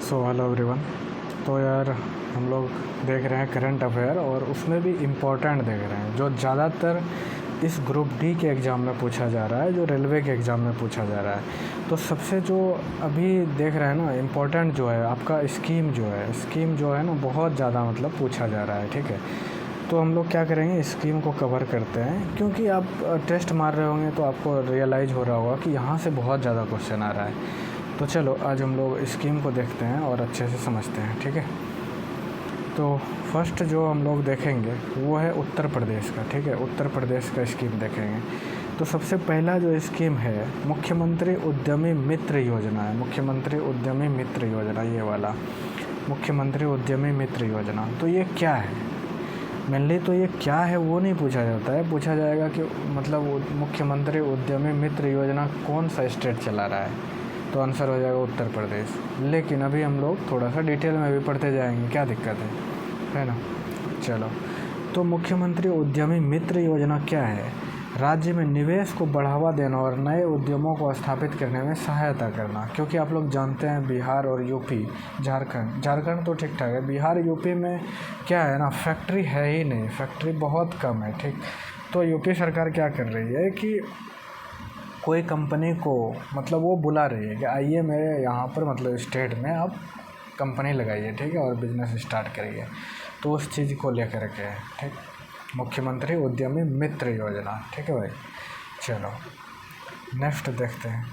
So hello everyone. तो यार हम लोग देख रहे हैं करंट अफेयर और उसमें भी इम्पोर्टेंट देख रहे हैं जो ज़्यादातर इस ग्रुप डी के एग्ज़ाम में पूछा जा रहा है, जो रेलवे के एग्ज़ाम में पूछा जा रहा है। तो सबसे जो अभी देख रहे हैं ना इम्पोर्टेंट जो है आपका स्कीम जो है ना बहुत ज़्यादा मतलब पूछा जा रहा है। ठीक है, तो हम लोग क्या करेंगे, स्कीम को कवर करते हैं क्योंकि आप टेस्ट मार रहे होंगे तो आपको रियलाइज़ हो रहा होगा कि यहाँ से बहुत ज़्यादा क्वेश्चन आ रहा है। तो चलो आज हम लोग स्कीम को देखते हैं और अच्छे से समझते हैं। ठीक है, तो फर्स्ट जो हम लोग देखेंगे वो है उत्तर प्रदेश का। ठीक है, उत्तर प्रदेश का स्कीम देखेंगे। तो सबसे पहला जो स्कीम है मुख्यमंत्री उद्यमी मित्र योजना है। मुख्यमंत्री उद्यमी मित्र योजना, ये वाला मुख्यमंत्री उद्यमी मित्र योजना। तो ये क्या है, मेनली तो ये क्या है वो नहीं पूछा जाता है, पूछा जाएगा कि मतलब मुख्यमंत्री उद्यमी मित्र योजना कौन सा स्टेट चला रहा है, तो आंसर हो जाएगा उत्तर प्रदेश। लेकिन अभी हम लोग थोड़ा सा डिटेल में भी पढ़ते जाएंगे, क्या दिक्कत है ना। चलो, तो मुख्यमंत्री उद्यमी मित्र योजना क्या है? राज्य में निवेश को बढ़ावा देना और नए उद्यमों को स्थापित करने में सहायता करना। क्योंकि आप लोग जानते हैं बिहार और यूपी, झारखंड तो ठीक ठाक है, बिहार यूपी में क्या है ना, फैक्ट्री है ही नहीं, फैक्ट्री बहुत कम है। ठीक, तो यूपी सरकार क्या कर रही है कि कोई कंपनी को मतलब वो बुला रही है कि आइए मेरे यहाँ पर मतलब स्टेट में आप कंपनी लगाइए, ठीक है, और बिज़नेस स्टार्ट करिए। तो उस चीज़ को लेकर के है, ठीक, मुख्यमंत्री उद्यमी मित्र योजना। ठीक है भाई, चलो नेक्स्ट देखते हैं।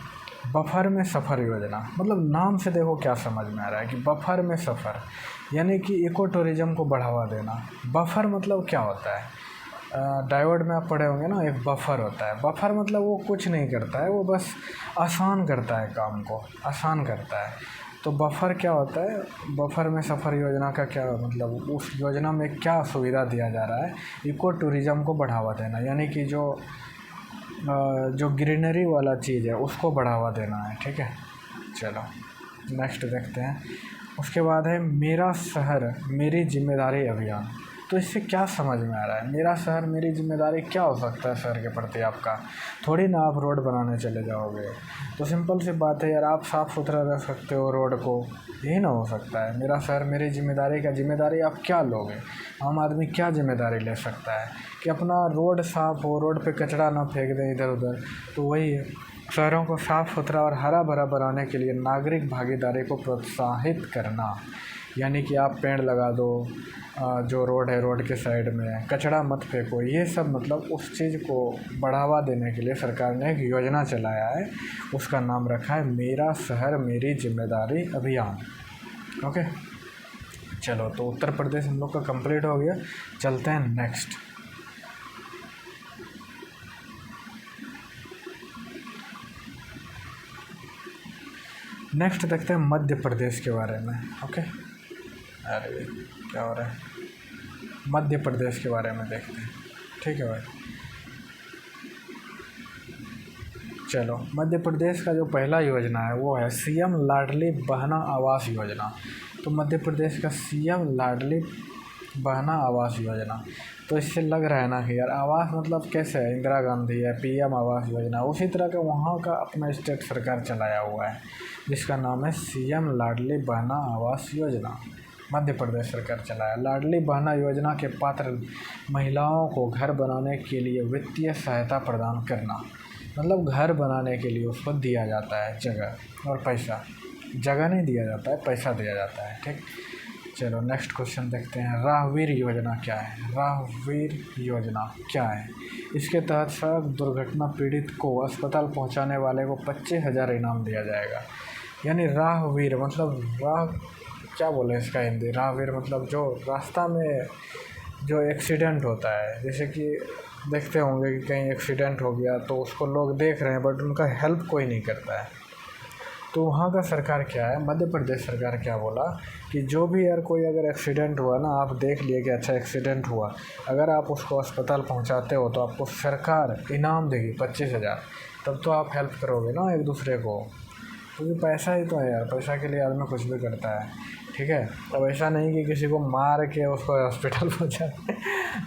बफर में सफ़र योजना, मतलब नाम से देखो क्या समझ में आ रहा है कि बफर में सफ़र यानी कि इको टूरिज़्म को बढ़ावा देना। बफर मतलब क्या होता है, डायोड में आप पढ़े होंगे ना, एक बफर होता है। बफर मतलब वो कुछ नहीं करता है, वो बस आसान करता है, काम को आसान करता है। तो बफर क्या होता है, बफर में सफ़र योजना का क्या मतलब, उस योजना में क्या सुविधा दिया जा रहा है, इको टूरिज़्म को बढ़ावा देना, यानी कि जो ग्रीनरी वाला चीज़ है उसको बढ़ावा देना है। ठीक है, चलो नेक्स्ट देखते हैं। उसके बाद है मेरा शहर मेरी जिम्मेदारी अभियान। तो इससे क्या समझ में आ रहा है, मेरा शहर मेरी जिम्मेदारी क्या हो सकता है शहर के प्रति आपका? थोड़ी ना आप रोड बनाने चले जाओगे, तो सिंपल सी बात है यार, आप साफ़ सुथरा रख सकते हो रोड को, यही ना हो सकता है। मेरा शहर मेरी जिम्मेदारी का जिम्मेदारी आप क्या लोगे? आम आदमी क्या जिम्मेदारी ले सकता है कि अपना रोड साफ़ हो, रोड पे कचरा ना फेंक दें इधर उधर। तो वही है, शहरों को साफ़ सुथरा और हरा भरा बनाने के लिए नागरिक भागीदारी को प्रोत्साहित करना, यानी कि आप पेड़ लगा दो, जो रोड है रोड के साइड में कचरा मत फेंको, ये सब मतलब उस चीज़ को बढ़ावा देने के लिए सरकार ने एक योजना चलाया है, उसका नाम रखा है मेरा शहर मेरी जिम्मेदारी अभियान। ओके, चलो तो उत्तर प्रदेश हम लोग का कंप्लीट हो गया। चलते हैं नेक्स्ट। नेक्स्ट देखते हैं मध्य प्रदेश के बारे में। ओके, अरे क्या हो रहा है, मध्य प्रदेश के बारे में देखते हैं। ठीक है भाई, चलो मध्य प्रदेश का जो पहला योजना है वो है सीएम लाडली बहना आवास योजना। तो मध्य प्रदेश का सीएम लाडली बहना आवास योजना, तो इससे लग रहा है ना कि यार आवास मतलब कैसे है, इंदिरा गांधी है, पीएम आवास योजना, उसी तरह का वहाँ का अपना स्टेट सरकार चलाया हुआ है जिसका नाम है सीएम लाडली बहना आवास योजना। मध्य प्रदेश सरकार चलाया। लाडली बहना योजना के पात्र महिलाओं को घर बनाने के लिए वित्तीय सहायता प्रदान करना, मतलब घर बनाने के लिए उसको दिया जाता है जगह और पैसा, जगह नहीं दिया जाता है, पैसा दिया जाता है। ठीक, चलो नेक्स्ट क्वेश्चन देखते हैं। राहवीर योजना क्या है? राहवीर योजना क्या है? इसके तहत सड़क दुर्घटना पीड़ित को अस्पताल पहुंचाने वाले को 25,000 इनाम दिया जाएगा। यानी राहवीर मतलब राह क्या बोले इसका हिंदी, राहवीर मतलब जो रास्ता में जो एक्सीडेंट होता है, जैसे कि देखते होंगे कि कहीं एक्सीडेंट हो गया तो उसको लोग देख रहे हैं बट उनका हेल्प कोई नहीं करता है। तो वहाँ का सरकार क्या है, मध्य प्रदेश सरकार क्या बोला कि जो भी यार कोई अगर एक्सीडेंट हुआ ना, आप देख लिए कि अच्छा एक्सीडेंट हुआ, अगर आप उसको अस्पताल पहुँचाते हो तो आपको सरकार इनाम देगी 25,000। तब तो आप हेल्प करोगे ना एक दूसरे को, क्योंकि पैसा ही तो है यार, पैसा के लिए आदमी कुछ भी करता है, ठीक है। अब ऐसा नहीं कि किसी को मार के उसको हॉस्पिटल पहुँचा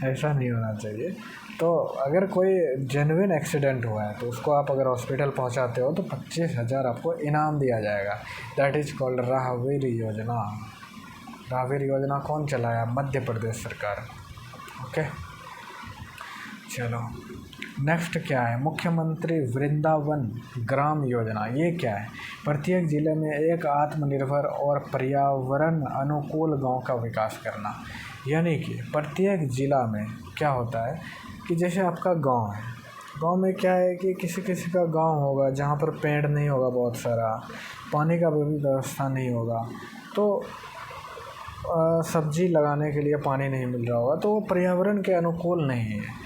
ऐसा नहीं होना चाहिए। तो अगर कोई जेन्युइन एक्सीडेंट हुआ है तो उसको आप अगर हॉस्पिटल पहुंचाते हो तो 25,000 आपको इनाम दिया जाएगा। दैट इज़ कॉल्ड राहवीर योजना। राहवीर योजना कौन चलाया? मध्य प्रदेश सरकार। ओके, चलो नेक्स्ट क्या है? मुख्यमंत्री वृंदावन ग्राम योजना। ये क्या है? प्रत्येक ज़िले में एक आत्मनिर्भर और पर्यावरण अनुकूल गांव का विकास करना। यानी कि प्रत्येक ज़िला में क्या होता है कि जैसे आपका गांव है, गांव में क्या है कि किसी किसी का गांव होगा जहाँ पर पेड़ नहीं होगा, बहुत सारा पानी का भी व्यवस्था नहीं होगा, तो सब्जी लगाने के लिए पानी नहीं मिल रहा होगा, तो वो पर्यावरण के अनुकूल नहीं है।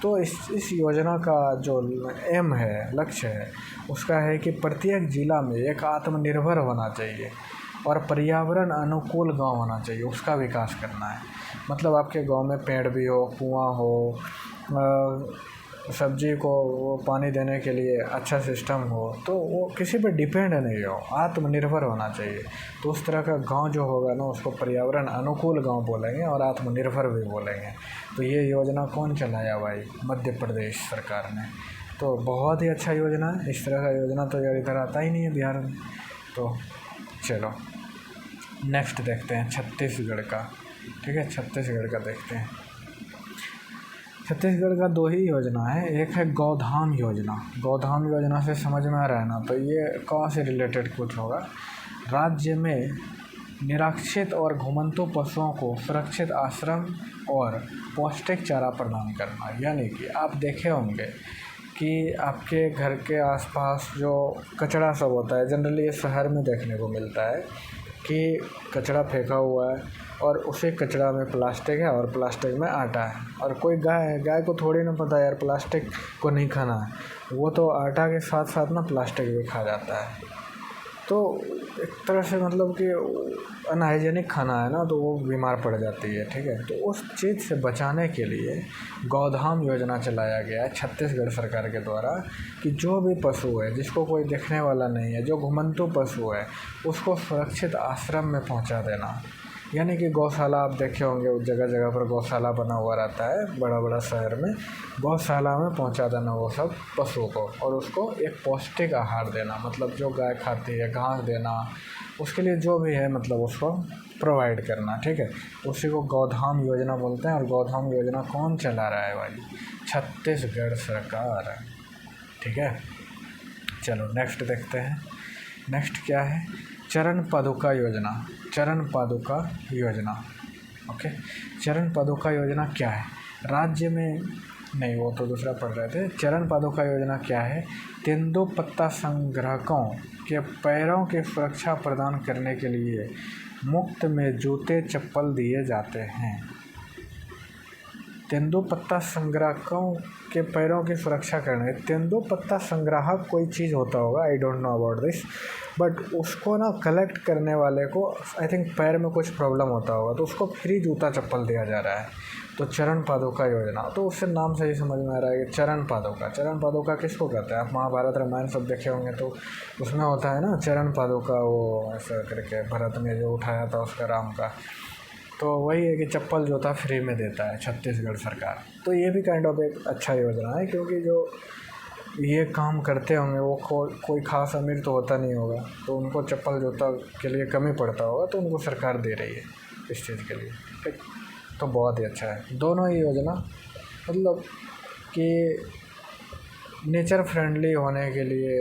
तो इस योजना का जो एम है, लक्ष्य है, उसका है कि प्रत्येक ज़िला में एक आत्मनिर्भर होना चाहिए और पर्यावरण अनुकूल गांव होना चाहिए, उसका विकास करना है। मतलब आपके गांव में पेड़ भी हो, कुआं हो, सब्जी को वो पानी देने के लिए अच्छा सिस्टम हो, तो वो किसी पे डिपेंड नहीं हो, आत्मनिर्भर होना चाहिए। तो उस तरह का गांव जो होगा ना, उसको पर्यावरण अनुकूल गांव बोलेंगे और आत्मनिर्भर भी बोलेंगे। तो ये योजना कौन चलाया भाई? मध्य प्रदेश सरकार ने। तो बहुत ही अच्छा योजना है। इस तरह का योजना तो यार इधर आता ही नहीं है बिहार में। तो चलो नेक्स्ट देखते हैं छत्तीसगढ़ का, ठीक है। छत्तीसगढ़ का देखते हैं। छत्तीसगढ़ का 2 ही योजना है। एक है गौधाम योजना। गौधाम योजना से समझ में आ रहा है ना, तो ये कहाँ से रिलेटेड कुछ होगा? राज्य में निराश्रित और घुमंतु पशुओं को सुरक्षित आश्रम और पौष्टिक चारा प्रदान करना। यानी कि आप देखे होंगे कि आपके घर के आसपास जो कचरा सब होता है, जनरली ये शहर में देखने को मिलता है कि कचरा फेंका हुआ है और उसी कचरा में प्लास्टिक है और प्लास्टिक में आटा है। और कोई गाय को थोड़ी ना पता है यार प्लास्टिक को नहीं खाना है, वो तो आटा के साथ साथ ना प्लास्टिक भी खा जाता है। तो एक तरह से मतलब कि अनहाइजेनिक खाना है ना, तो वो बीमार पड़ जाती है, ठीक है। तो उस चीज़ से बचाने के लिए गौधाम योजना चलाया गया है छत्तीसगढ़ सरकार के द्वारा कि जो भी पशु है जिसको कोई देखने वाला नहीं है, जो घुमंतु पशु है, उसको सुरक्षित आश्रम में पहुंचा देना। यानी कि गौशाला आप देखे होंगे, जगह जगह पर गौशाला बना हुआ रहता है, बड़ा बड़ा शहर में गौशाला में पहुंचा देना वो सब पशुओं को, और उसको एक पौष्टिक आहार देना। मतलब जो गाय खाती है घास देना, उसके लिए जो भी है मतलब उसको प्रोवाइड करना, ठीक है। उसी को गौधाम योजना बोलते हैं। और गौधाम योजना कौन चला रहा है भाई? छत्तीसगढ़ सरकार, ठीक है। चलो नेक्स्ट देखते हैं। नेक्स्ट क्या है? चरण पादुका योजना। चरण पादुका योजना, ओके। चरण पादुका योजना क्या है? राज्य में नहीं, वो तो दूसरा पढ़ रहे थे। चरण पादुका योजना क्या है? तेंदुपत्ता संग्राहकों के पैरों की सुरक्षा प्रदान करने के लिए मुफ्त में जूते चप्पल दिए जाते हैं। तेंदुपत्ता संग्राहकों के पैरों की सुरक्षा करने। तेंदुपत्ता संग्राहक कोई चीज़ होता होगा, I don't know about this, but उसको ना कलेक्ट करने वाले को आई थिंक पैर में कुछ प्रॉब्लम होता होगा, तो उसको फ्री जूता चप्पल दिया जा रहा है। तो चरण पादुका योजना, तो उससे नाम से ही समझ में आ रहा है कि चरण पादुका। चरण पादुका किसको कहते हैं? आप महाभारत रामायण सब देखे होंगे तो उसमें होता है ना चरण पादुका, वो ऐसा करके भरत ने जो उठाया था उसका राम का। तो वही है कि चप्पल जूता फ्री में देता है छत्तीसगढ़ सरकार। तो ये भी काइंड ऑफ एक अच्छा योजना है, क्योंकि जो ये काम करते होंगे वो कोई खास अमीर तो होता नहीं होगा, तो उनको चप्पल जूता के लिए कमी पड़ता होगा, तो उनको सरकार दे रही है इस चीज़ के लिए, ठीक। तो बहुत ही अच्छा है दोनों ही योजना। मतलब कि नेचर फ्रेंडली होने के लिए,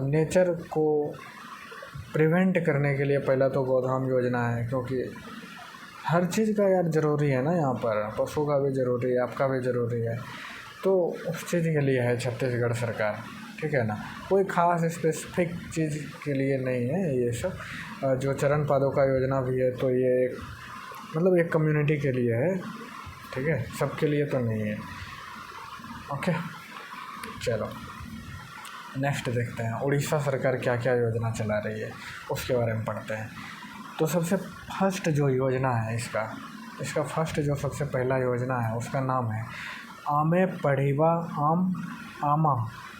नेचर को प्रिवेंट करने के लिए पहला तो गौधाम योजना है, क्योंकि हर चीज़ का यार ज़रूरी है ना, यहाँ पर पशु का भी ज़रूरी है, आपका भी ज़रूरी है। तो उस चीज़ के लिए है छत्तीसगढ़ सरकार, ठीक है ना। कोई ख़ास स्पेसिफिक चीज़ के लिए नहीं है ये सब। जो चरण पादुका योजना भी है तो ये एक मतलब एक कम्युनिटी के लिए है, ठीक है, सबके लिए तो नहीं है, ओके। चलो नेक्स्ट देखते हैं उड़ीसा सरकार क्या क्या योजना चला रही है, उसके बारे में पढ़ते हैं। तो सबसे फर्स्ट जो योजना है इसका फर्स्ट जो सबसे पहला योजना है उसका नाम है आमे पढ़िवा आम आमा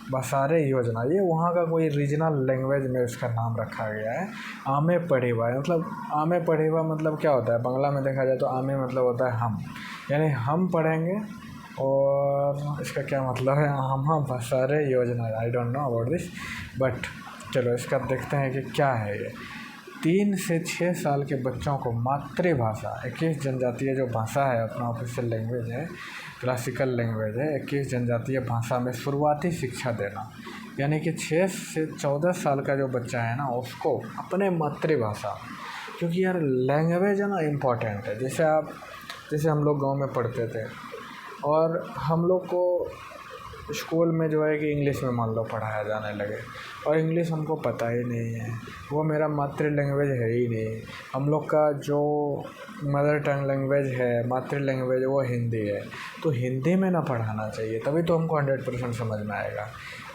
बसारे योजना, ये वहाँ का कोई रीजनल लैंग्वेज में इसका नाम रखा गया है। आमे पढ़ेवा मतलब, आमे पढ़ेवा मतलब क्या होता है, बांग्ला में देखा जाए तो आमे मतलब होता है हम, यानी हम पढ़ेंगे। और इसका क्या मतलब है, आमा बसारे योजना, I don't know about this, but चलो इसका देखते हैं कि क्या है ये। 3 से 6 साल के बच्चों को मातृभाषा, 21 जनजातीय जो भाषा है अपना ऑफिशियल लैंग्वेज है, क्लासिकल लैंग्वेज है, 21 जनजातीय भाषा में शुरुआती शिक्षा देना, यानी कि 6 से 14 साल का जो बच्चा है ना उसको अपने मातृभाषा, क्योंकि यार लैंग्वेज है ना इम्पॉर्टेंट है। जैसे हम लोग गांव में पढ़ते थे और हम लोग को स्कूल में जो है कि इंग्लिश में मान लो पढ़ाया जाने लगे, और इंग्लिश हमको पता ही नहीं है, वो मेरा मातृ लैंग्वेज है ही नहीं। हम लोग का जो मदर टंग लैंग्वेज है, मातृ लैंग्वेज, वो हिंदी है, तो हिंदी में ना पढ़ाना चाहिए, तभी तो हमको 100% समझ में आएगा।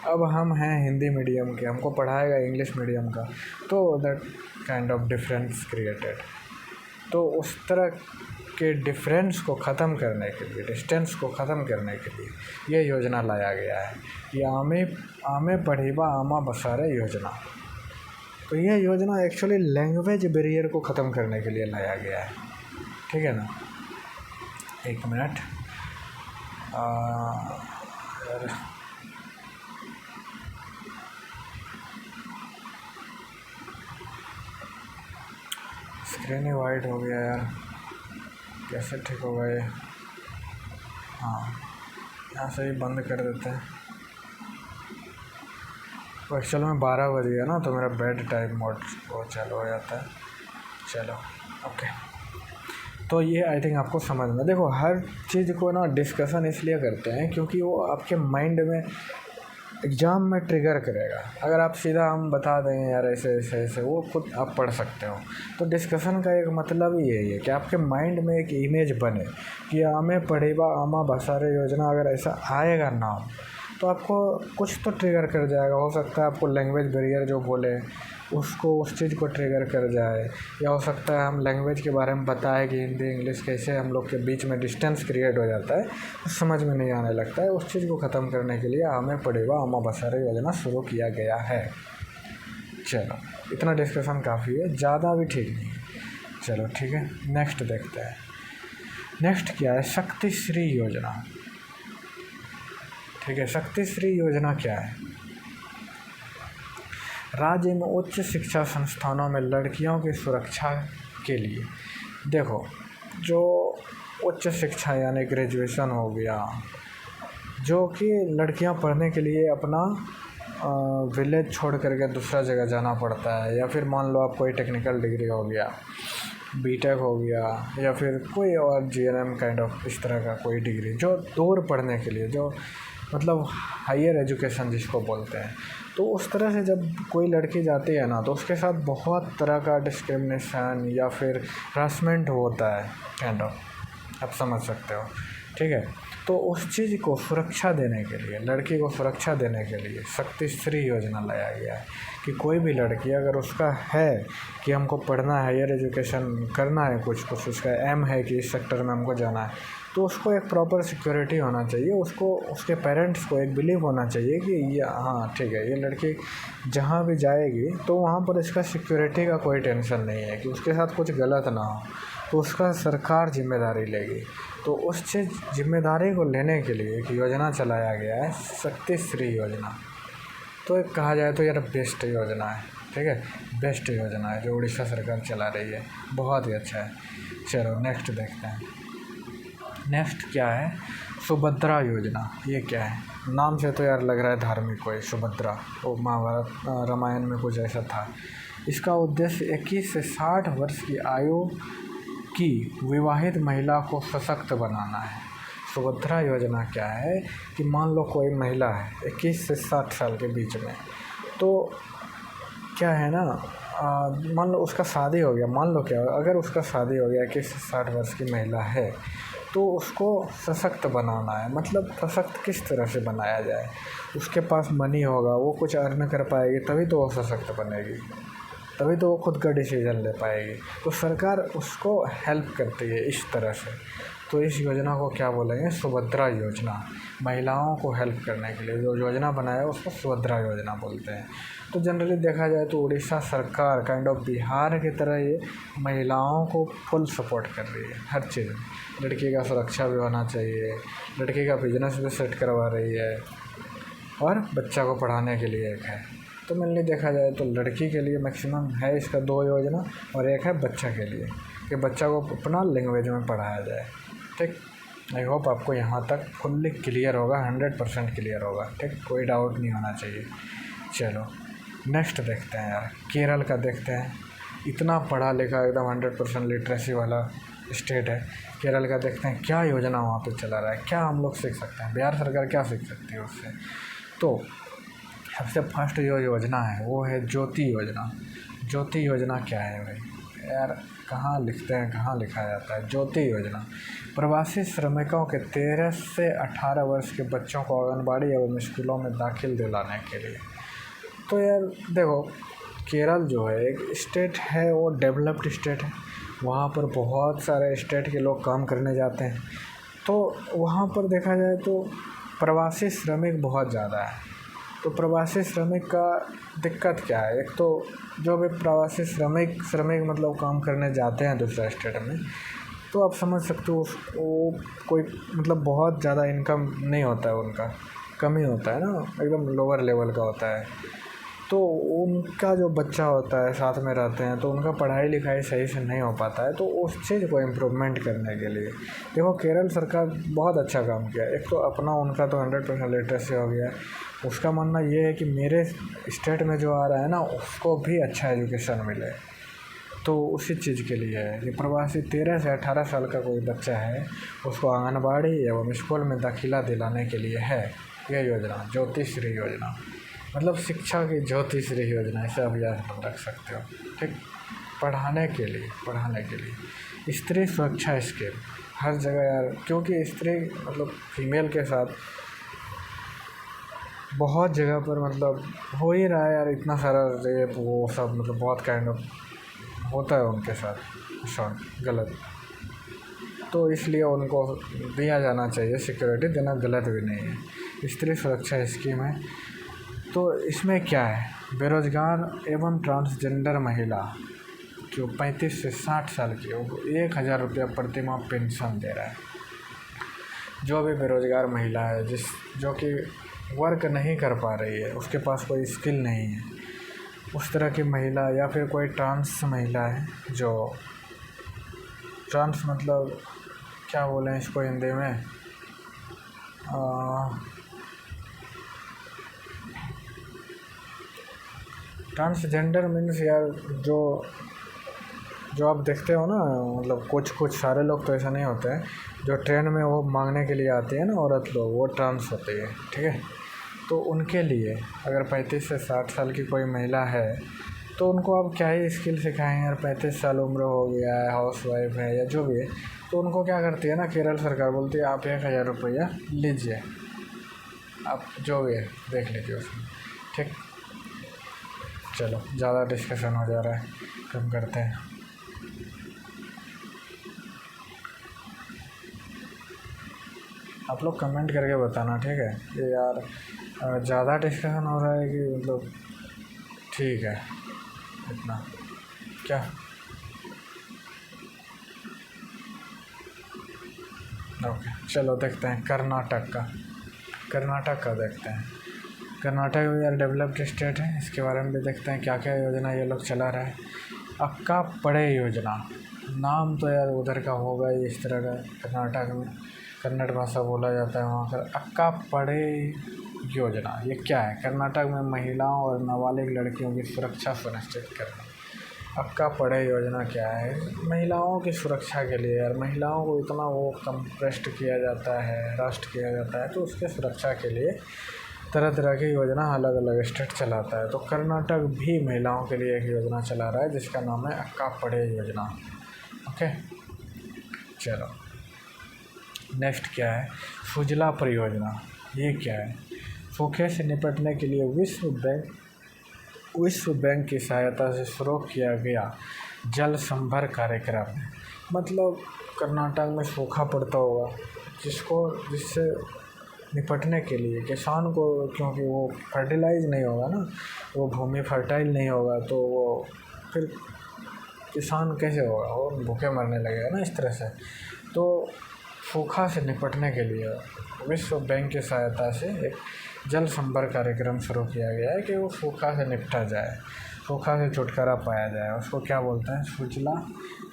अब हम हैं हिंदी मीडियम के, हमको पढ़ाएगा इंग्लिश मीडियम का, तो that kind of difference created. तो उस तरह के डिफरेंस को ख़त्म करने के लिए, डिस्टेंस को ख़त्म करने के लिए ये योजना लाया गया है, ये आमे पढ़ेवा आमा बसारे योजना। तो ये योजना एक्चुअली लैंग्वेज बैरियर को ख़त्म करने के लिए लाया गया है, ठीक है ना। एक मिनट, स्क्रीन ही वाइट हो गया यार, कैसे ठीक होगा ये। हाँ, यहाँ से ही बंद कर देते हैं। तो एक्चुअल में 12 बज गया ना, तो मेरा बेड टाइम मोड वो चालू हो जाता है। चलो ओके, तो ये आई थिंक आपको समझ में, देखो हर चीज़ को ना डिस्कशन इसलिए करते हैं क्योंकि वो आपके माइंड में एग्ज़ाम में ट्रिगर करेगा। अगर आप सीधा हम बता देंगे यार ऐसे ऐसे ऐसे, वो खुद आप पढ़ सकते हो। तो डिस्कशन का एक मतलब ही यही है कि आपके माइंड में एक इमेज बने कि आमे पढ़ेवा आमा बसारे योजना, अगर ऐसा आएगा नाम तो आपको कुछ तो ट्रिगर कर जाएगा। हो सकता है आपको लैंग्वेज बैरियर जो बोले उसको, उस चीज़ को ट्रिगर कर जाए, या हो सकता है हम लैंग्वेज के बारे में बताएं कि हिंदी इंग्लिश कैसे हम लोग के बीच में डिस्टेंस क्रिएट हो जाता है, तो समझ में नहीं आने लगता है। उस चीज़ को ख़त्म करने के लिए आमे पढ़ेवा आमा बसारे योजना शुरू किया गया है। चलो इतना डिस्कशन काफ़ी है, ज़्यादा भी ठीक नहीं है। चलो ठीक है, नेक्स्ट देखते हैं। नेक्स्ट क्या है, शक्तिश्री योजना। ठीक है, शक्तिश्री योजना क्या है। राज्य में उच्च शिक्षा संस्थानों में लड़कियों की सुरक्षा के लिए, देखो जो उच्च शिक्षा यानी ग्रेजुएशन हो गया, जो कि लड़कियां पढ़ने के लिए अपना विलेज छोड़ करके दूसरा जगह जाना पड़ता है, या फिर मान लो आप कोई टेक्निकल डिग्री हो गया, बीटेक हो गया, या फिर कोई और जीएनएम काइंड ऑफ इस तरह का कोई डिग्री जो दूर पढ़ने के लिए, जो मतलब हायर एजुकेशन जिसको बोलते हैं, तो उस तरह से जब कोई लड़की जाती है ना तो उसके साथ बहुत तरह का डिस्क्रिमिनेशन या फिर हरासमेंट होता है काइंड ऑफ, आप समझ सकते हो। ठीक है, तो उस चीज़ को सुरक्षा देने के लिए, लड़की को सुरक्षा देने के लिए शक्तिश्री योजना लाया गया है कि कोई भी लड़की अगर उसका है कि हमको पढ़ना है, हायर एजुकेशन करना है, कुछ उसका एम है कि इस सेक्टर में हमको जाना है, तो उसको एक प्रॉपर सिक्योरिटी होना चाहिए, उसको उसके पेरेंट्स को एक बिलीव होना चाहिए कि ये हाँ ठीक है, ये लड़की जहाँ भी जाएगी तो वहाँ पर इसका सिक्योरिटी का कोई टेंशन नहीं है कि उसके साथ कुछ गलत ना हो, तो उसका सरकार जिम्मेदारी लेगी। तो उस चीज़ जिम्मेदारी को लेने के लिए एक योजना चलाया गया है, शक्तिश्री योजना। तो एक कहा जाए तो यार बेस्ट योजना है, ठीक है, बेस्ट योजना है जो उड़ीसा सरकार चला रही है, बहुत ही अच्छा है। चलो नेक्स्ट देखते हैं। नेक्स्ट क्या है, सुभद्रा योजना। ये क्या है, नाम से तो यार लग रहा है धार्मिक कोई, सुभद्रा, वो महाभारत रामायण में कुछ ऐसा था। इसका उद्देश्य 21 से 60 वर्ष की आयु की विवाहित महिला को सशक्त बनाना है। सुभद्रा योजना क्या है कि मान लो कोई महिला है 21 से 60 साल के बीच में, तो क्या है ना, मान लो उसका शादी हो गया, मान लो क्या अगर उसका शादी हो गया 21 से 60 वर्ष की महिला है, तो उसको सशक्त बनाना है। मतलब सशक्त किस तरह से बनाया जाए, उसके पास मनी होगा, वो कुछ अर्न कर पाएगी, तभी तो वो सशक्त बनेगी, तभी तो वो खुद का डिसीजन ले पाएगी। तो सरकार उसको हेल्प करती है इस तरह से। तो इस योजना को क्या बोलेंगे, सुभद्रा योजना। महिलाओं को हेल्प करने के लिए जो योजना बनाया उसको सुभद्रा योजना बोलते हैं। तो जनरली देखा जाए तो उड़ीसा सरकार काइंड ऑफ बिहार की तरह ये महिलाओं को फुल सपोर्ट कर रही है हर चीज़ में। लड़की का सुरक्षा भी होना चाहिए, लड़की का बिजनेस भी सेट करवा रही है, और बच्चा को पढ़ाने के लिए एक है। तो मेनली देखा जाए तो लड़की के लिए मैक्सिमम है इसका 2 योजना, और एक है बच्चा के लिए कि बच्चा को अपना लैंग्वेज में पढ़ाया जाए। ठीक, आई होप आपको यहाँ तक फुल्ली क्लियर होगा, 100% क्लियर होगा। ठीक, कोई डाउट नहीं होना चाहिए। चलो नेक्स्ट देखते हैं यार, केरल का देखते हैं। इतना पढ़ा लिखा एकदम 100% लिटरेसी वाला स्टेट है केरल का। देखते हैं क्या योजना वहाँ पे चला रहा है, क्या हम लोग सीख सकते हैं, बिहार सरकार क्या सीख सकती है उससे। तो सबसे फर्स्ट जो योजना है वो है ज्योति योजना। ज्योति योजना क्या है भाई यार, कहाँ लिखते हैं, कहाँ लिखा जाता है। ज्योति योजना प्रवासी श्रमिकों के 13 से 18 वर्ष के बच्चों को आंगनबाड़ी एवं स्कूलों में दाखिल दिलाने के लिए। तो यार देखो, केरल जो है एक स्टेट है, वो डेवलप्ड स्टेट है। वहाँ पर बहुत सारे स्टेट के लोग काम करने जाते हैं। तो वहाँ पर देखा जाए तो प्रवासी श्रमिक बहुत ज़्यादा है। तो प्रवासी श्रमिक का दिक्कत क्या है, एक तो जो भी प्रवासी श्रमिक मतलब काम करने जाते हैं दूसरा स्टेट में, तो आप समझ सकते हो वो कोई मतलब बहुत ज़्यादा इनकम नहीं होता है, उनका कम ही होता है ना, एकदम लोअर लेवल का होता है। तो उनका जो बच्चा होता है साथ में रहते हैं, तो उनका पढ़ाई लिखाई सही से नहीं हो पाता है। तो उस चीज़ को इम्प्रूवमेंट करने के लिए देखो केरल सरकार बहुत अच्छा काम किया। एक तो अपना उनका तो 100% लिटरेसी हो गया। उसका मानना ये है कि मेरे स्टेट में जो आ रहा है ना, उसको भी अच्छा एजुकेशन मिले। तो उसी चीज़ के लिए है कि प्रवासी 13 से 18 साल का कोई बच्चा है, उसको आंगनबाड़ी एवं स्कूल में दाखिला दिलाने के लिए है यह योजना, ज्योतिश्री योजना। मतलब शिक्षा की ज्योतिश्री योजना, ऐसे आप याद रख सकते हो। ठीक, पढ़ाने के लिए स्त्री सुरक्षा स्कीम हर जगह यार, क्योंकि स्त्री मतलब फीमेल के साथ बहुत जगह पर मतलब हो ही रहा है यार, इतना सारा रेप वो सब, मतलब बहुत काइंड ऑफ होता है उनके साथ शॉर्ट गलत। तो इसलिए उनको दिया जाना चाहिए, सिक्योरिटी देना गलत भी नहीं है। स्त्री सुरक्षा स्कीम है। तो इसमें क्या है, बेरोज़गार एवं ट्रांसजेंडर महिला जो 35 से 60 साल की हो, 1000 रुपया प्रति माह पेंशन दे रहा है। जो भी बेरोज़गार महिला है जो कि वर्क नहीं कर पा रही है, उसके पास कोई स्किल नहीं है, उस तरह की महिला, या फिर कोई ट्रांस महिला है जो ट्रांस मतलब क्या बोलें इसको हिंदी में, ट्रांसजेंडर मीन्स यार जो आप देखते हो ना, मतलब कुछ सारे लोग तो ऐसा नहीं होते हैं, जो ट्रेन में वो मांगने के लिए आती है ना औरत लोग, वो ट्रांस होती है। ठीक है, तो उनके लिए अगर 35 से 60 साल की कोई महिला है, तो उनको आप क्या ही स्किल सिखाएंगे यार। 35 साल उम्र हो गया है, हाउस वाइफ है या जो भी है, तो उनको क्या करती है ना, केरल सरकार बोलती है आप 1000 रुपया लीजिए, आप जो भी है देख लीजिए उसमें। ठीक, चलो ज़्यादा डिस्कशन हो जा रहा है, कम करते हैं। आप लोग कमेंट करके बताना, ठीक है, ये यार ज़्यादा डिस्कशन हो रहा है कि मतलब ठीक है इतना क्या। ओके, चलो देखते हैं कर्नाटक का देखते हैं। कर्नाटक भी यार डेवलप्ड स्टेट है, इसके बारे में भी देखते हैं क्या क्या योजना ये लोग चला रहा है। अक्का पड़े योजना, नाम तो यार उधर का होगा ही इस तरह का, कर्नाटक में कन्नड़ भाषा बोला जाता है वहाँ पर। अक्का पड़े योजना ये क्या है, कर्नाटक में महिलाओं और नाबालिग लड़कियों की सुरक्षा सुनिश्चित करना। अक्का पड़े योजना क्या है, महिलाओं की सुरक्षा के लिए यार, महिलाओं को इतना वो कंप्रेस्ड किया जाता है, हरास्ट किया जाता है, तो उसके सुरक्षा के लिए तरह तरह की योजना अलग अलग स्टेट चलाता है। तो कर्नाटक भी महिलाओं के लिए एक योजना चला रहा है जिसका नाम है अक्का पड़े योजना। ओके, चलो नेक्स्ट क्या है, सुजला परियोजना। ये क्या है, सूखे से निपटने के लिए विश्व बैंक की सहायता से शुरू किया गया जल संभर कार्यक्रम है। मतलब कर्नाटक में सूखा पड़ता होगा जिससे निपटने के लिए किसान को, क्योंकि वो फर्टिलाइज नहीं होगा ना, वो भूमि फर्टाइल नहीं होगा, तो वो फिर किसान कैसे होगा, वो भूखे मरने लगेगा ना इस तरह से। तो सूखा से निपटने के लिए विश्व बैंक की सहायता से एक जल संपर्क कार्यक्रम शुरू किया गया है कि वो सूखा से निपटा जाए, सूखा से छुटकारा पाया जाए। उसको क्या बोलते हैं? सुजला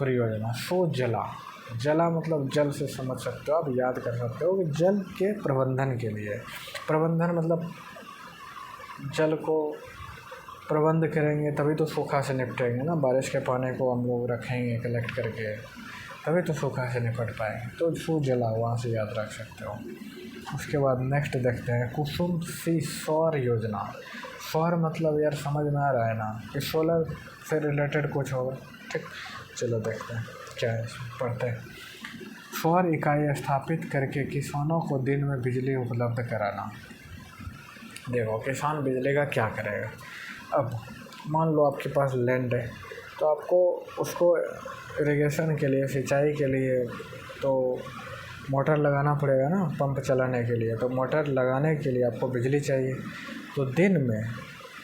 परियोजना। जला मतलब जल से समझ सकते हो आप, याद कर सकते हो कि जल के प्रबंधन के लिए। प्रबंधन मतलब जल को प्रबंध करेंगे तभी तो सूखा से निपटेंगे ना। बारिश के पानी को हम लोग रखेंगे कलेक्ट करके, तभी तो सूखा से निपट पाएंगे। तो सुजला वहाँ से याद रख सकते हो। उसके बाद नेक्स्ट देखते हैं कुसुम सी सौर योजना। सौर मतलब यार समझ में आ रहा है ना कि सोलर से रिलेटेड कुछ होगा, ठीक। चलो देखते हैं क्या है, पढ़ते हैं। सौर इकाई स्थापित करके किसानों को दिन में बिजली उपलब्ध कराना। देखो किसान बिजली का क्या करेगा। अब मान लो आपके पास लैंड है, तो आपको उसको इरिगेशन के लिए, सिंचाई के लिए तो मोटर लगाना पड़ेगा ना, पंप चलाने के लिए। तो मोटर लगाने के लिए आपको बिजली चाहिए। तो दिन में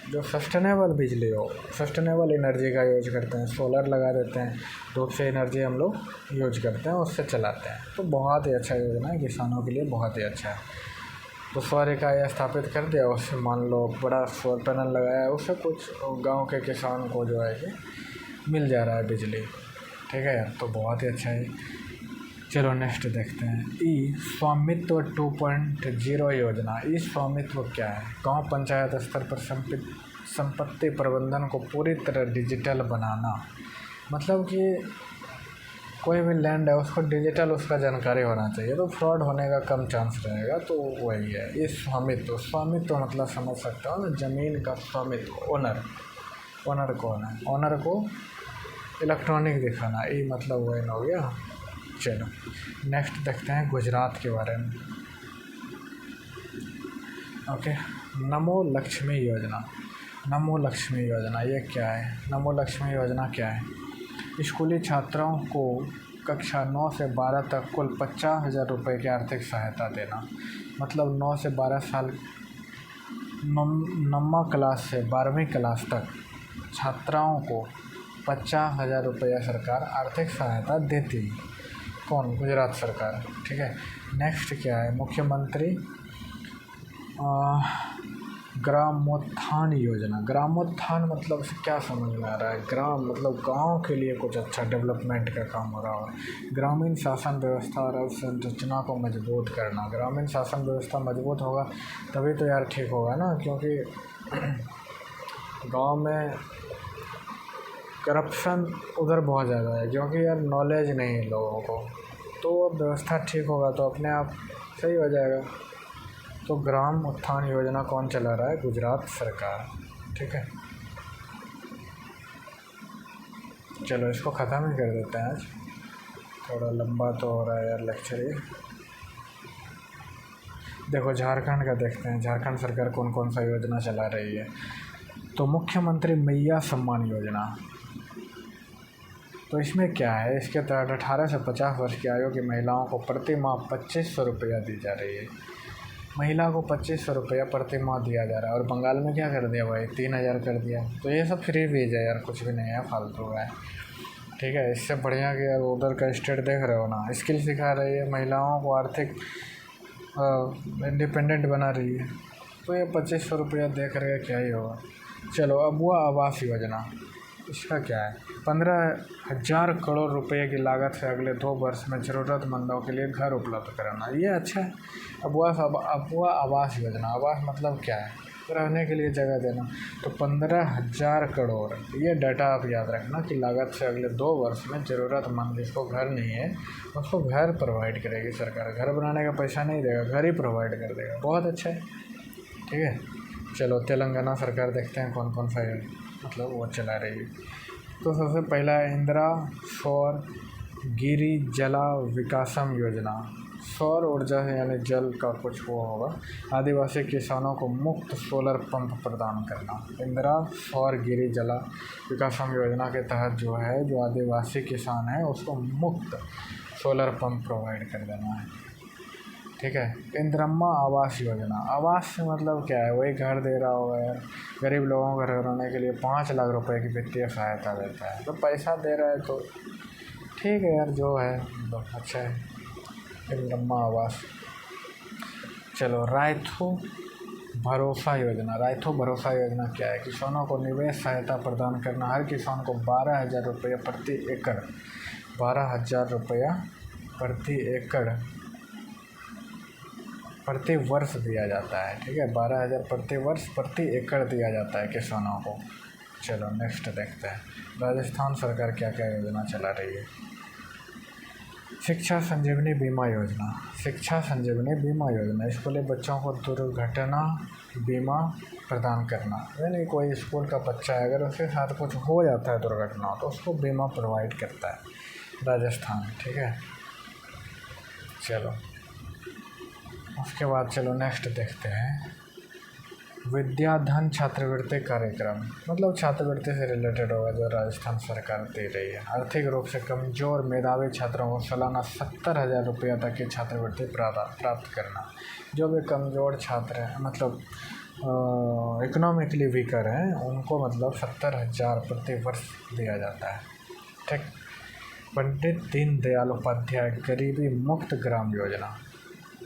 जो सस्टेनेबल बिजली हो, सस्टेनेबल एनर्जी का यूज करते हैं, सोलर लगा देते हैं, धूप से एनर्जी हम लोग यूज करते हैं, उससे चलाते हैं। तो बहुत ही अच्छा योजना है, किसानों के लिए बहुत ही अच्छा है। तो सौर इकाई स्थापित कर दिया, उससे मान लो बड़ा सौर पैनल लगाया, उससे कुछ गांव के किसान को जो है कि मिल जा रहा है बिजली, ठीक है यार। तो बहुत ही अच्छा है। चलो नेक्स्ट देखते हैं ई स्वामित्व 2.0 योजना। ई स्वामित्व क्या है? गांव पंचायत स्तर पर संपत्ति प्रबंधन को पूरी तरह डिजिटल बनाना। मतलब कि कोई भी लैंड है उसको डिजिटल उसका जानकारी होना चाहिए, तो फ्रॉड होने का कम चांस रहेगा। तो वही है ये स्वामित्व मतलब समझ सकते हो ना, ज़मीन का स्वामित्व। ओनर कौन है? ओनर को इलेक्ट्रॉनिक दिखाना, ये मतलब वही हो गया। चलो नेक्स्ट देखते हैं गुजरात के बारे में। ओके, नमो लक्ष्मी योजना। नमो लक्ष्मी योजना ये क्या है? नमो लक्ष्मी योजना क्या है? स्कूली छात्राओं को कक्षा 9 से 12 तक कुल 50,000 रुपये की आर्थिक सहायता देना। मतलब 9 से 12 साल, नौवीं क्लास से 12वीं क्लास तक छात्राओं को 50,000 रुपया सरकार आर्थिक सहायता देती। कौन? गुजरात सरकार, ठीक है। नेक्स्ट क्या है? मुख्यमंत्री ग्रामोत्थान योजना। ग्रामोत्थान मतलब क्या समझ में आ रहा है? ग्राम मतलब गांव के लिए कुछ अच्छा डेवलपमेंट का काम हो रहा हो। ग्रामीण शासन व्यवस्था और अवसंरचना को मजबूत करना। ग्रामीण शासन व्यवस्था मजबूत होगा तभी तो यार ठीक होगा ना, क्योंकि गांव में करप्शन उधर बहुत ज़्यादा है, क्योंकि यार नॉलेज नहीं है लोगों को। तो अब व्यवस्था ठीक होगा तो अपने आप सही हो जाएगा। तो ग्राम उत्थान योजना कौन चला रहा है? गुजरात सरकार, ठीक है। चलो इसको ख़त्म ही कर देते हैं आज, थोड़ा लंबा तो हो रहा है यार लेक्चर ये। देखो झारखंड का देखते हैं, झारखंड सरकार कौन कौन सा योजना चला रही है। तो मुख्यमंत्री मैया सम्मान योजना। तो इसमें क्या है? इसके तहत 18 से 50 वर्ष की आयु की महिलाओं को प्रति माह 2500 रुपया दी जा रही है। महिला को 2500 रुपया प्रति माह दिया जा रहा है। और बंगाल में क्या कर दिया भाई? 3000 कर दिया। तो ये सब फ्री भेज है यार, कुछ भी नहीं है, फालतू है, ठीक है। इससे बढ़िया कि यार उधर का स्टेट देख रहे हो ना, स्किल सिखा रही है, महिलाओं को आर्थिक इंडिपेंडेंट बना रही है। तो ये 2500 रुपया देख रहे क्या ही होगा। चलो अब वो आवास योजना, इसका क्या है? 15,000 करोड़ रुपए की लागत से अगले 2 वर्ष में ज़रूरतमंदों के लिए घर उपलब्ध कराना। ये अच्छा है। अब वह आवास योजना, आवास मतलब क्या है? रहने के लिए जगह देना। तो 15,000 करोड़, ये डाटा आप याद रखना कि लागत से अगले 2 वर्ष में ज़रूरतमंद जिसको घर नहीं है उसको घर प्रोवाइड करेगी सरकार। घर बनाने का पैसा नहीं देगा, घर ही प्रोवाइड कर देगा। बहुत अच्छा है, ठीक है। चलो तेलंगाना सरकार देखते हैं कौन कौन सा मतलब वो चला रही है। तो सबसे पहला इंदिरा सौर गिरिजला विकासम योजना। सौर ऊर्जा है यानी जल का कुछ वो होगा। आदिवासी किसानों को मुफ्त सोलर पंप प्रदान करना। इंदिरा सौर गिरी जला विकासम योजना के तहत जो है, जो आदिवासी किसान है उसको मुफ्त सोलर पंप प्रोवाइड कर देना है। ठीक है। इंदिरम्मा आवास योजना, आवास से मतलब क्या है, वही घर दे रहा होगा यार। गरीब लोगों को घर बनाने के लिए 5 लाख रुपए की वित्तीय सहायता देता है, तो पैसा दे रहा है तो ठीक है यार, जो है तो अच्छा है। इंदिरम्मा आवास। चलो, रायथू भरोसा योजना। रायथू भरोसा योजना क्या है? किसानों को निवेश सहायता प्रदान करना। हर किसान को 12,000 रुपये प्रति एकड़, 12,000 रुपया प्रति एकड़ प्रति वर्ष दिया जाता है। ठीक है, 12,000 प्रति वर्ष प्रति एकड़ दिया जाता है किसानों को। चलो नेक्स्ट देखते हैं, राजस्थान सरकार क्या क्या योजना चला रही है। शिक्षा संजीवनी बीमा योजना। शिक्षा संजीवनी बीमा योजना स्कूली बच्चों को दुर्घटना बीमा प्रदान करना। यानी कोई स्कूल का बच्चा है, अगर उसके साथ कुछ हो जाता है दुर्घटना, तो उसको बीमा प्रोवाइड करता है राजस्थान। ठीक है, चलो उसके बाद चलो नेक्स्ट देखते हैं, विद्याधन छात्रवृत्ति कार्यक्रम। मतलब छात्रवृत्ति से रिलेटेड होगा जो राजस्थान सरकार दे रही है। आर्थिक रूप से कमज़ोर मेधावी छात्रों को सालाना 70,000 रुपया तक की छात्रवृत्ति प्राप्त करना। जो भी कमज़ोर छात्र हैं, मतलब इकोनॉमिकली वीकर हैं, उनको मतलब 70,000 प्रति वर्ष दिया जाता है। ठीक। पंडित दीनदयाल उपाध्याय गरीबी मुक्त ग्राम योजना।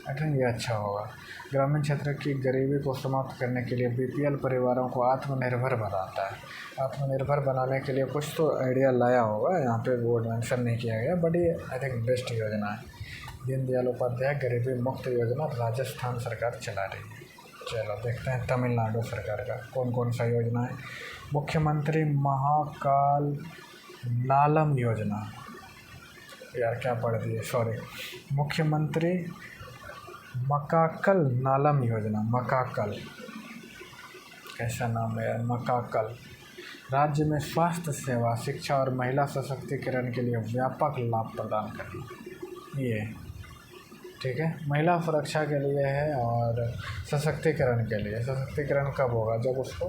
आई थिंक ये अच्छा होगा। ग्रामीण क्षेत्र की गरीबी को समाप्त करने के लिए बीपीएल परिवारों को आत्मनिर्भर बनाता है। आत्मनिर्भर बनाने के लिए कुछ तो आइडिया लाया होगा, यहाँ पे वो मेंशन नहीं किया गया, बट ये आई थिंक बेस्ट योजना है। दीनदयाल उपाध्याय गरीबी मुक्त योजना राजस्थान सरकार चला रही है। चलो देखते हैं तमिलनाडु सरकार का कौन कौन सा योजना है। मुख्यमंत्री महाकाल नालम योजना, यार क्या पढ़ दिए, सॉरी। मुख्यमंत्री मकाकल नालम योजना। मकाकल कैसा नाम है यार, मकाकल। राज्य में स्वास्थ्य सेवा, शिक्षा और महिला सशक्तिकरण के लिए व्यापक लाभ प्रदान करना। ये ठीक है, महिला सुरक्षा के लिए है और सशक्तिकरण के लिए। सशक्तिकरण कब होगा? जब उसको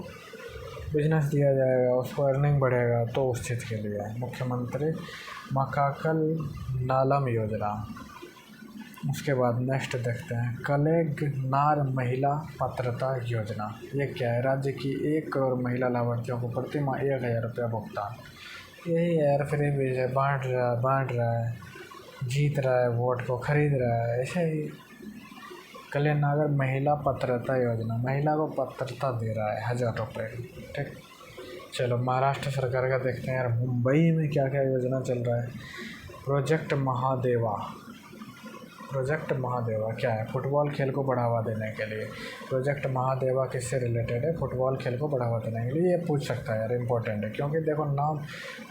बिजनेस दिया जाएगा, उसको अर्निंग बढ़ेगा, तो उस चीज़ के लिए है मुख्यमंत्री मकाकल नालम योजना। उसके बाद नेक्स्ट देखते हैं, कलेगनार महिला पात्रता योजना। ये क्या है? राज्य की 1 करोड़ महिला लाभार्थियों को प्रति माह 1,000 रुपया भुगतान। यही यार, फ्री बीज है, बांट रहा है, जीत रहा है, वोट को खरीद रहा है, ऐसे ही। कलेगनार महिला पात्रता योजना, महिला को पात्रता दे रहा है 1,000 रुपये। ठीक। चलो महाराष्ट्र सरकार का देखते हैं यार, मुंबई में क्या क्या योजना चल रहा है। प्रोजेक्ट महादेवा। प्रोजेक्ट महादेवा क्या है? फुटबॉल खेल को बढ़ावा देने के लिए। प्रोजेक्ट महादेवा किससे रिलेटेड है? फुटबॉल खेल को बढ़ावा देने के लिए। ये पूछ सकता है यार, इंपॉर्टेंट है, क्योंकि देखो नाम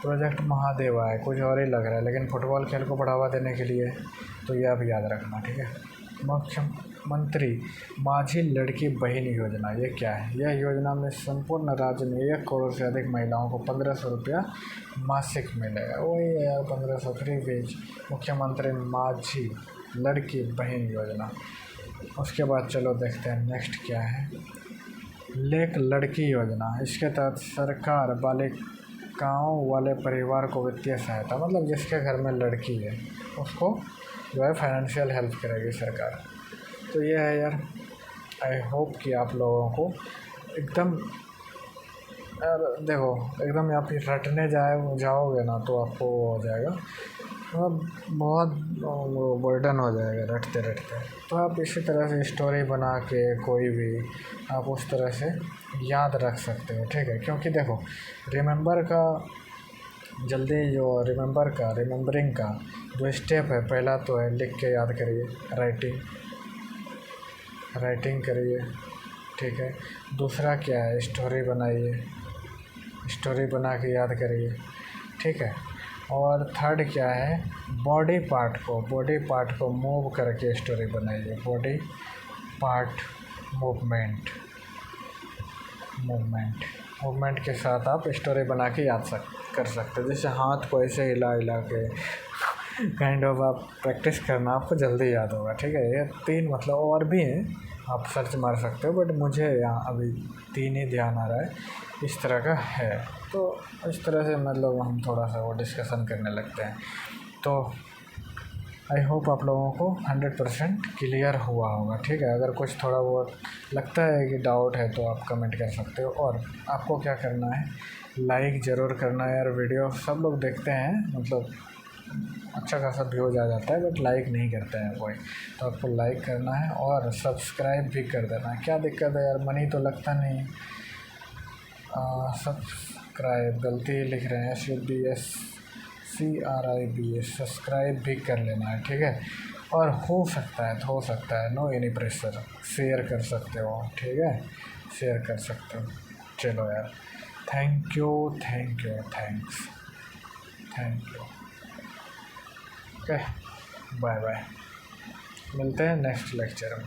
प्रोजेक्ट महादेवा है, कुछ और ही लग रहा है, लेकिन फुटबॉल खेल को बढ़ावा देने के लिए, तो ये आप याद रखना। ठीक है। मुख्यमंत्री माझी लड़की बहन योजना। ये क्या है? यह योजना में संपूर्ण राज्य में 1 करोड़ से अधिक महिलाओं को 1,500 रुपया मासिक मिलेगा। वही है यार, 1,500 फ्री बीज। मुख्यमंत्री माझी लड़की बहन योजना। उसके बाद चलो देखते हैं नेक्स्ट क्या है, लेक लड़की योजना। इसके तहत सरकार बालिकाओं वाले परिवार को वित्तीय सहायता, मतलब जिसके घर में लड़की है उसको जो है फाइनेंशियल हेल्प करेगी सरकार। तो ये है यार, आई होप कि आप लोगों को एकदम यार देखो, एकदम यहाँ पे रटने जाओगे ना तो आपको हो जाएगा, बहुत बर्डन हो जाएगा रटते रटते। तो आप इसी तरह से स्टोरी बना के कोई भी आप उस तरह से याद रख सकते हो। ठीक है, क्योंकि देखो रिमेंबर का जल्दी जो रिमेंबरिंग का जो स्टेप है, पहला तो है लिख के याद करिए, राइटिंग करिए। ठीक है, दूसरा क्या है, स्टोरी बनाइए, स्टोरी बना के याद करिए। ठीक है, और थर्ड क्या है, बॉडी पार्ट को मूव करके स्टोरी बनाइए। बॉडी पार्ट मूवमेंट के साथ आप स्टोरी बना के याद कर सकते हैं। जैसे हाथ को ऐसे हिला के काइंड ऑफ आप प्रैक्टिस करना, आपको जल्दी याद होगा, ठीक है। ये 3 मतलब और भी हैं, आप सर्च मार सकते हो, बट मुझे यहाँ अभी 3 ही ध्यान आ रहा है, इस तरह का है। तो इस तरह से मतलब हम थोड़ा सा वो डिस्कशन करने लगते हैं। तो आई होप आप लोगों को 100% क्लियर हुआ होगा, ठीक है। अगर कुछ थोड़ा बहुत लगता है कि डाउट है तो आप कमेंट कर सकते हो। और आपको क्या करना है, लाइक ज़रूर करना है यार। वीडियो सब लोग देखते हैं, मतलब अच्छा खासा व्यूज आ जाता है, बट लाइक नहीं करते हैं कोई। तो आपको लाइक करना है और सब्सक्राइब भी कर देना है। क्या दिक्कत है यार, मनी तो लगता नहीं। सब्सक्राइब गलती ही लिख रहे हैं, SUBSCRIB, सब्सक्राइब भी कर लेना है, ठीक है। और हो सकता है, नो एनी प्रेशर, शेयर कर सकते हो, ठीक है, शेयर कर सकते हो। चलो यार, thank you, thanks, thank you. Okay, bye bye, मिलते हैं नेक्स्ट लेक्चर में।